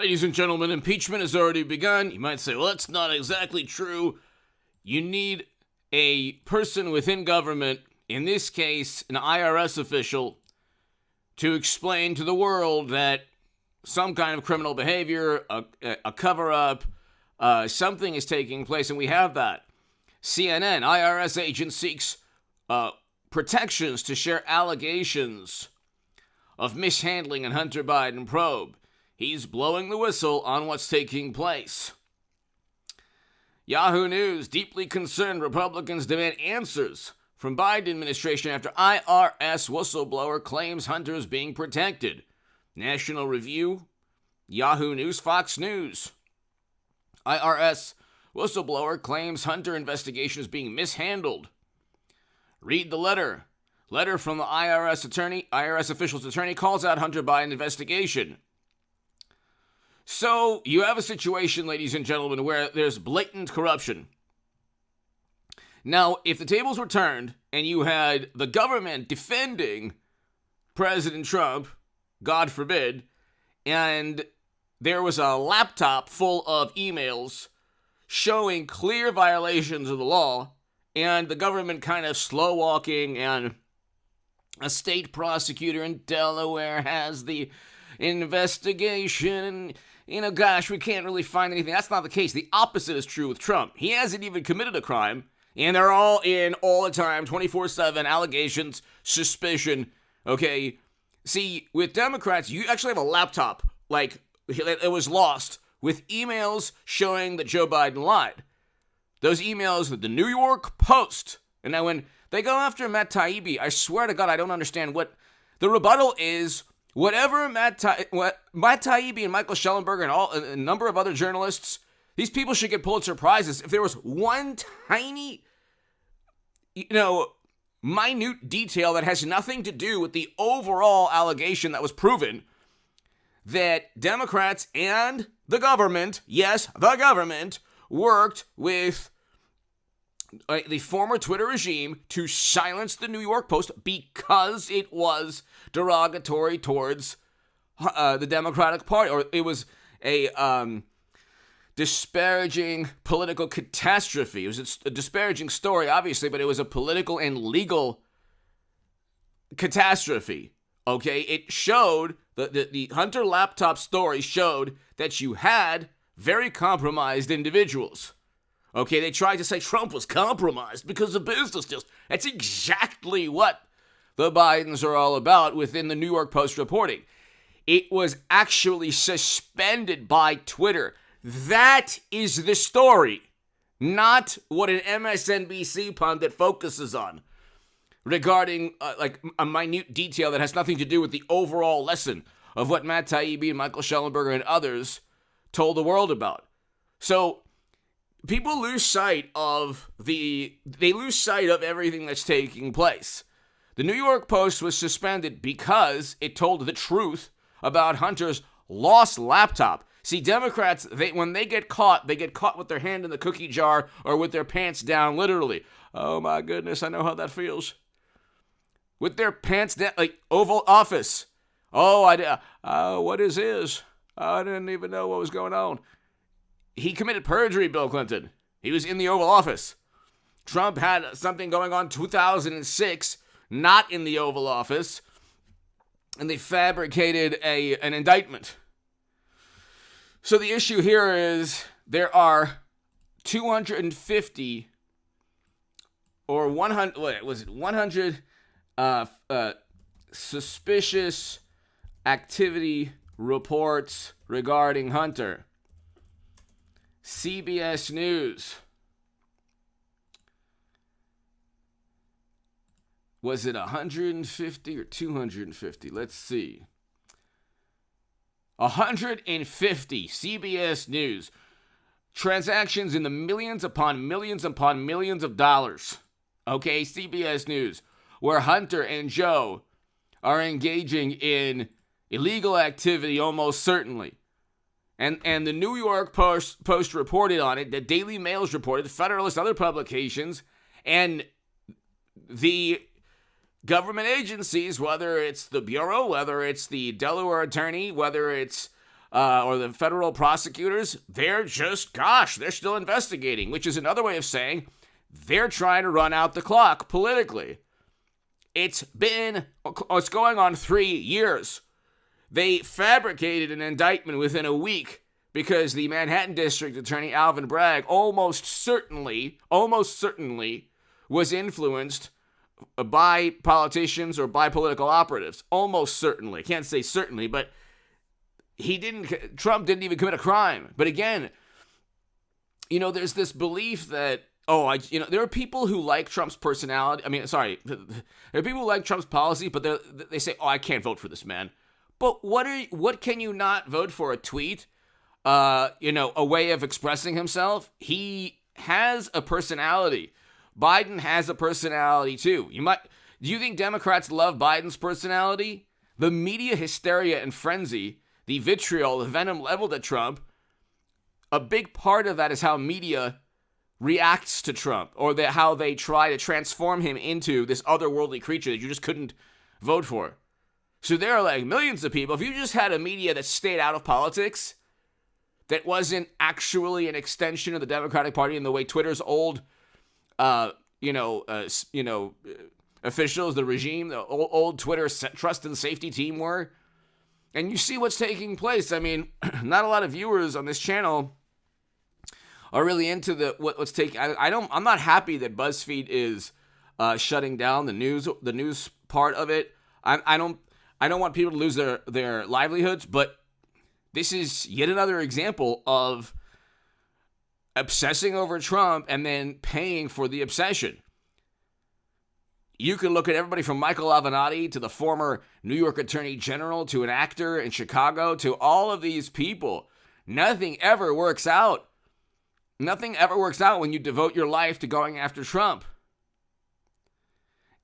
Ladies and gentlemen, impeachment has already begun. You might say, well, that's not exactly true. You need a person within government, in this case, an IRS official, to explain to the world that some kind of criminal behavior, a cover-up, something is taking place, and we have that. CNN, IRS agent seeks protections to share allegations of mishandling in Hunter Biden probe. He's blowing the whistle on what's taking place. Yahoo News, deeply concerned Republicans demand answers from Biden administration after IRS whistleblower claims Hunter is being protected. National Review, Yahoo News, Fox News. IRS whistleblower claims Hunter investigation is being mishandled. Read the letter. Letter from the IRS official's attorney calls out Hunter Biden investigation. So you have a situation, ladies and gentlemen, where there's blatant corruption. Now, if the tables were turned and you had the government defending President Trump, God forbid, and there was a laptop full of emails showing clear violations of the law, and the government kind of slow walking, and a state prosecutor in Delaware has the investigation, gosh, we can't really find anything. That's not the case. The opposite is true with Trump. He hasn't even committed a crime, and they're all in all the time, 24/7, allegations, suspicion, okay? See, with Democrats, you actually have a laptop, like, it was lost, with emails showing that Joe Biden lied. Those emails with the New York Post. And now when they go after Matt Taibbi, I swear to God, I don't understand what the rebuttal is. Whatever Matt Taibbi and Michael Schellenberger and a number of other journalists, these people should get Pulitzer Prizes. If there was one tiny, minute detail that has nothing to do with the overall allegation that was proven, that Democrats and the government, yes, the government, worked with the former Twitter regime to silence the New York Post because it was derogatory towards the Democratic Party, or it was a disparaging political catastrophe. It was a disparaging story, obviously, but it was a political and legal catastrophe. Okay, it showed, the Hunter laptop story showed that you had very compromised individuals. Okay, they tried to say Trump was compromised because of business deals. That's exactly what the Bidens are all about within the New York Post reporting. It was actually suspended by Twitter. That is the story, not what an MSNBC pundit focuses on regarding a minute detail that has nothing to do with the overall lesson of what Matt Taibbi and Michael Schellenberger and others told the world about. So people lose sight of everything that's taking place. The New York Post was suspended because it told the truth about Hunter's lost laptop. See, Democrats, when they get caught with their hand in the cookie jar or with their pants down, literally. Oh my goodness, I know how that feels. With their pants down, like Oval Office. What is his? I didn't even know what was going on. He committed perjury, Bill Clinton. He was in the Oval Office. Trump had something going on 2006, not in the Oval Office, and they fabricated an indictment. So the issue here is there are 250 or 100, what was it, 100 suspicious activity reports regarding Hunter. CBS News. Was it 150 or 250? Let's see. 150. CBS News. Transactions in the millions upon millions upon millions of dollars. Okay, CBS News. Where Hunter and Joe are engaging in illegal activity almost certainly. And the New York Post reported on it, the Daily Mail's reported, the Federalist, other publications, and the government agencies, whether it's the Bureau, whether it's the Delaware Attorney, whether it's or the federal prosecutors, they're still investigating, which is another way of saying they're trying to run out the clock politically. It's going on 3 years. They fabricated an indictment within a week because the Manhattan District Attorney Alvin Bragg almost certainly was influenced by politicians or by political operatives. Almost certainly. Can't say certainly, but Trump didn't even commit a crime. But again, there's this belief that, there are people who like Trump's personality. There are people who like Trump's policy, but they say, I can't vote for this man. But what can you not vote for? A tweet? A way of expressing himself? He has a personality. Biden has a personality too. Do you think Democrats love Biden's personality? The media hysteria and frenzy, the vitriol, the venom leveled at Trump, a big part of that is how media reacts to Trump, or how they try to transform him into this otherworldly creature that you just couldn't vote for. So there are like millions of people. If you just had a media that stayed out of politics, that wasn't actually an extension of the Democratic Party in the way Twitter's old, officials, the regime, the old Twitter trust and safety team were, and you see what's taking place. Not a lot of viewers on this channel are really into what's taking. I'm not happy that BuzzFeed is shutting down the news part of it. I don't want people to lose their livelihoods, but this is yet another example of obsessing over Trump and then paying for the obsession. You can look at everybody from Michael Avenatti to the former New York Attorney General to an actor in Chicago to all of these people. Nothing ever works out. Nothing ever works out when you devote your life to going after Trump.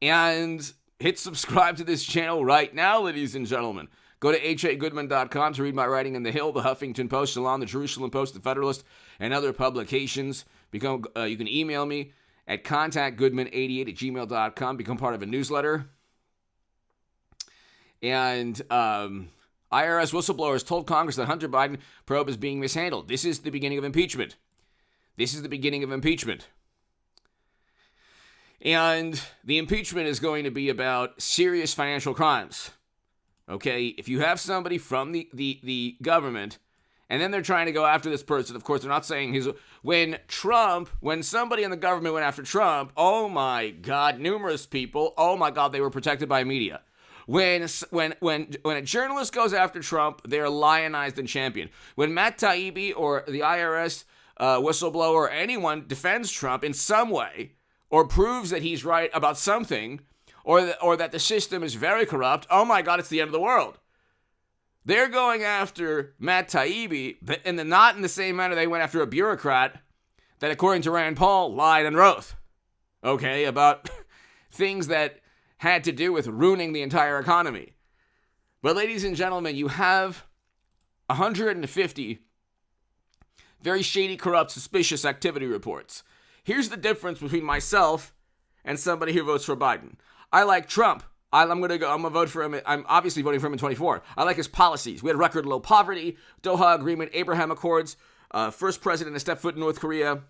And hit subscribe to this channel right now, ladies and gentlemen. Go to hagoodman.com to read my writing in The Hill, The Huffington Post, Salon, The Jerusalem Post, The Federalist, and other publications. You can email me at contactgoodman88@gmail.com. Become part of a newsletter. And IRS whistleblowers told Congress that Hunter Biden probe is being mishandled. This is the beginning of impeachment. And the impeachment is going to be about serious financial crimes. Okay, if you have somebody from the government, and then they're trying to go after this person, of course, they're not saying when somebody in the government went after Trump, oh my God, numerous people, oh my God, they were protected by media. When a journalist goes after Trump, they're lionized and championed. When Matt Taibbi or the IRS whistleblower or anyone defends Trump in some way, or proves that he's right about something, or that the system is very corrupt, oh my God, it's the end of the world. They're going after Matt Taibbi, and not in the same manner they went after a bureaucrat that, according to Rand Paul, lied under oath, okay, about things that had to do with ruining the entire economy. But ladies and gentlemen, you have 150 very shady, corrupt, suspicious activity reports. Here's the difference between myself and somebody who votes for Biden. I like Trump. I'm gonna vote for him. I'm obviously voting for him in 24. I like his policies. We had record low poverty, Doha Agreement, Abraham Accords, first president to step foot in North Korea,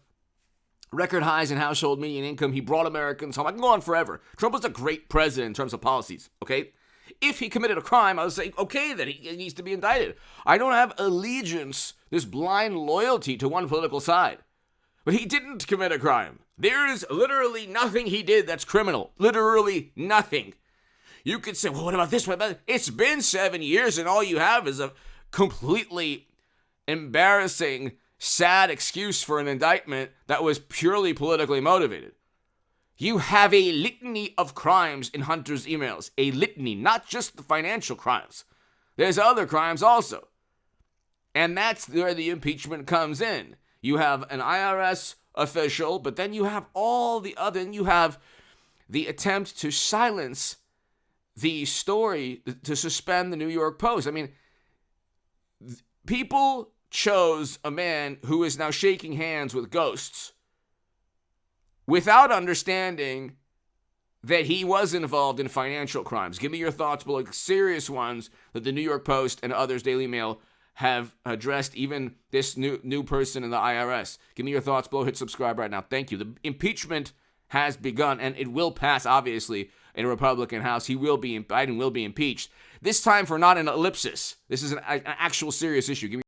record highs in household median income. He brought Americans home. I can go on forever. Trump was a great president in terms of policies, okay? If he committed a crime, I would say, okay, then he needs to be indicted. I don't have allegiance, this blind loyalty to one political side. But he didn't commit a crime. There is literally nothing he did that's criminal. Literally nothing. You could say, well, what about this? What about that? It's been 7 years, and all you have is a completely embarrassing, sad excuse for an indictment that was purely politically motivated. You have a litany of crimes in Hunter's emails. A litany, not just the financial crimes. There's other crimes also. And that's where the impeachment comes in. You have an IRS official, but then you have all the other, and you have the attempt to silence the story, to suspend the New York Post. I mean, people chose a man who is now shaking hands with ghosts without understanding that he was involved in financial crimes. Give me your thoughts below, serious ones that the New York Post and others, Daily Mail, have addressed even this new person in the IRS. Give me your thoughts below. Hit subscribe right now. Thank you. The impeachment has begun, and it will pass, obviously, in a Republican House. Biden will be impeached. This time for not an ellipsis. This is an actual serious issue. Give me